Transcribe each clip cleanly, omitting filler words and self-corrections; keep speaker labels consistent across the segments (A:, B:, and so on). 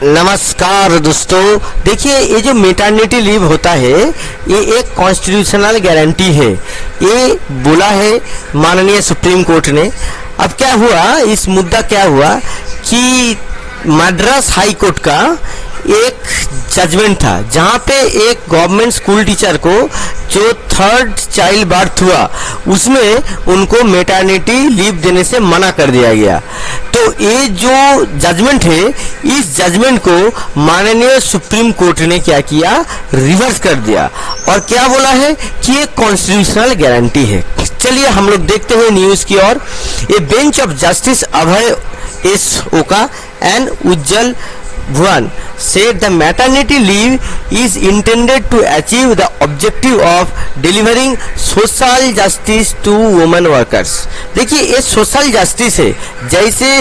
A: नमस्कार दोस्तों, देखिए ये जो मैटरनिटी लीव होता है ये एक कॉन्स्टिट्यूशनल गारंटी है, ये बोला है माननीय सुप्रीम कोर्ट ने। अब क्या हुआ, इस मुद्दा क्या हुआ कि मद्रास हाई कोर्ट का एक जजमेंट था जहाँ पे एक गवर्नमेंट स्कूल टीचर को जो थर्ड चाइल्ड बर्थ हुआ उसमें उनको मैटरनिटी लीव देने से मना कर दिया गया। तो ये जो जजमेंट है, इस जजमेंट को माननीय सुप्रीम कोर्ट ने क्या किया, रिवर्स कर दिया और क्या बोला है कि ये कॉन्स्टिट्यूशनल गारंटी है। चलिए हम लोग देखते हैं न्यूज की ओर। A bench of justice Abhay S Oka and Ujjwal Bhuvan said the maternity leave is intended to achieve the objective of delivering social justice to women workers। देखिए ये सोशल जस्टिस है, जैसे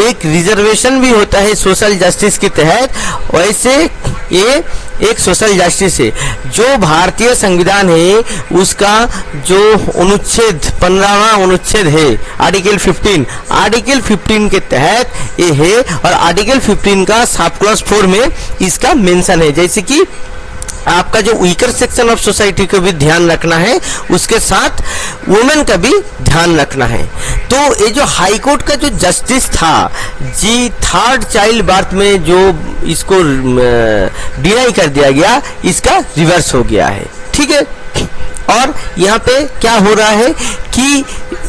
A: एक रिजर्वेशन भी होता है सोशल जस्टिस के तहत, वैसे ये एक सोशल जस्टिस है। जो भारतीय संविधान है उसका जो अनुच्छेद 15वां अनुच्छेद है आर्टिकल 15 के तहत ये है और आर्टिकल 15 का सब क्लॉज 4 में इसका मेंशन है। जैसे कि आपका जो वीकर सेक्शन ऑफ सोसाइटी को भी ध्यान रखना है, उसके साथ वुमेन का भी ध्यान रखना है। तो ये जो हाई कोर्ट का जो जस्टिस था जी, थर्ड चाइल्ड बर्थ में जो इसको डिनाई कर दिया गया, इसका रिवर्स हो गया है, ठीक है। और यहाँ पे क्या हो रहा है कि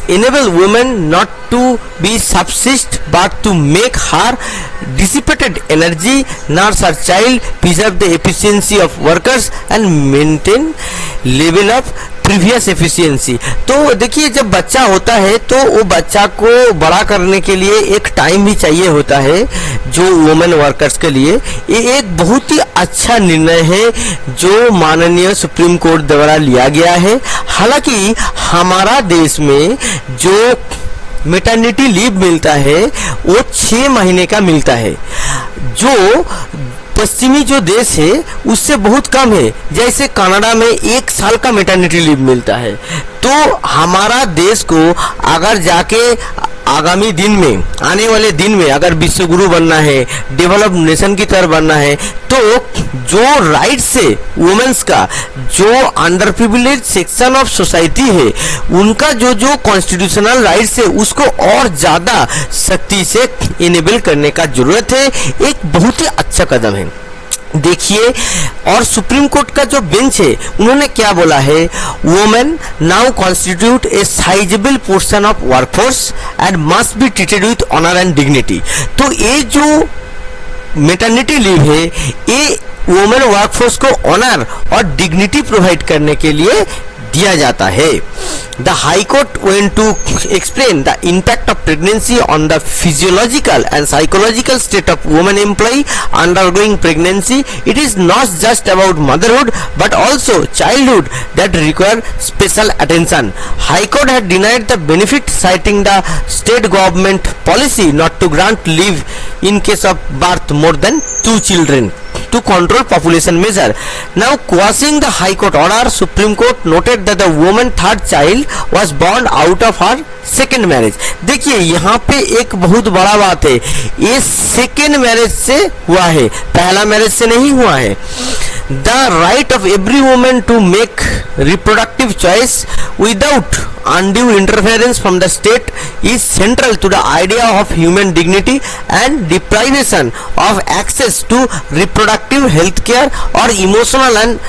A: enable women not to be subsist but to make her dissipated energy, nurse her child, preserve the efficiency of workers and maintain level of previous efficiency. तो देखिए जब बच्चा होता है तो वो बच्चा को बड़ा करने के लिए एक टाइम भी चाहिए होता है जो वुमेन वर्कर्स के लिए। ये एक बहुत ही अच्छा निर्णय है जो माननीय सुप्रीम कोर्ट द्वारा लिया गया है। हालांकि हमारा देश में जो मैटरनिटी लीव मिलता है वो 6 महीने का मिलता है, जो पश्चिमी जो देश है उससे बहुत कम है। जैसे कनाडा में 1 साल का मैटरनिटी लीव मिलता है। तो हमारा देश को अगर जाके आगामी दिन में, आने वाले दिन में अगर विश्व गुरु बनना है, डेवलप नेशन की तरह बनना है, तो जो राइट्स है वुमेन्स का, जो under privilege section of society है, उनका जो कॉन्स्टिट्यूशनल राइट्स है उसको और ज्यादा सख्ती से इनेबल करने का जरूरत है। एक बहुत ही अच्छा कदम है। देखिए, और सुप्रीम कोर्ट का जो बेंच है उन्होंने क्या बोला है, women now constitute a sizeable portion of workforce and must be treated with honour and dignity. तो ये जो मैटरनिटी लीव है ये वुमेन वर्कफोर्स को ऑनर और डिग्निटी प्रोवाइड करने के लिए दिया जाता है। The High Court went to explain the impact of pregnancy on the physiological and psychological state of woman employee undergoing pregnancy. It is not just about motherhood but also childhood that require special attention. High Court had denied the benefit, citing the state government policy not to grant leave in case of birth more than 2 children to control population measure. Now quashing the High Court order, Supreme Court noted that the woman third child was born out of her second marriage. देखिए यहाँ पे एक बहुत बड़ा बात है, ये second marriage से हुआ है, पहला मैरिज से नहीं हुआ है। The right of every woman to make reproductive choice without undue interference from the state is central to the idea of human dignity and deprivation of access to reproductive health care or emotional and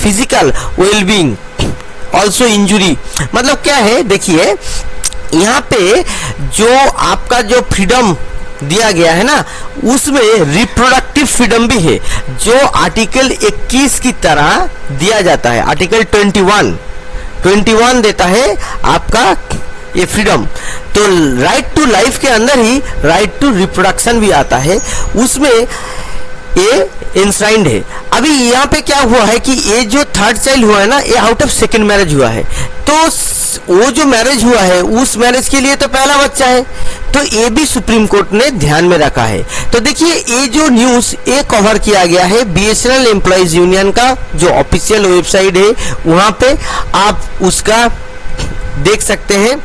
A: physical well-being also injury। मतलब क्या है, देखिए यहाँ पे जो आपका जो freedom दिया गया है ना, उसमें रिप्रोडक्टिव फ्रीडम भी है जो आर्टिकल 21 की तरह दिया जाता है। आर्टिकल 21 देता है आपका ये फ्रीडम। तो राइट टू लाइफ के अंदर ही राइट टू रिप्रोडक्शन भी आता है, उसमें ये इंश्राइंड है। अभी यहाँ पे क्या हुआ है कि ये जो थर्ड चाइल्ड हुआ है ना, ये आउट ऑफ सेकेंड मैरिज हुआ है। तो वो जो मैरिज हुआ है उस मैरिज के लिए तो पहला बच्चा है, तो ये भी सुप्रीम कोर्ट ने ध्यान में रखा है। तो देखिए ये जो न्यूज ये कवर किया गया है बीएसएनएल एम्प्लॉइज यूनियन का जो ऑफिशियल वेबसाइट है, वहां पे आप उसका देख सकते हैं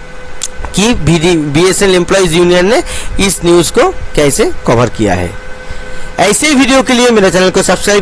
A: कि बीएसएनएल एम्प्लॉइज यूनियन ने इस न्यूज को कैसे कवर किया है। ऐसे वीडियो के लिए मेरे चैनल को सब्सक्राइब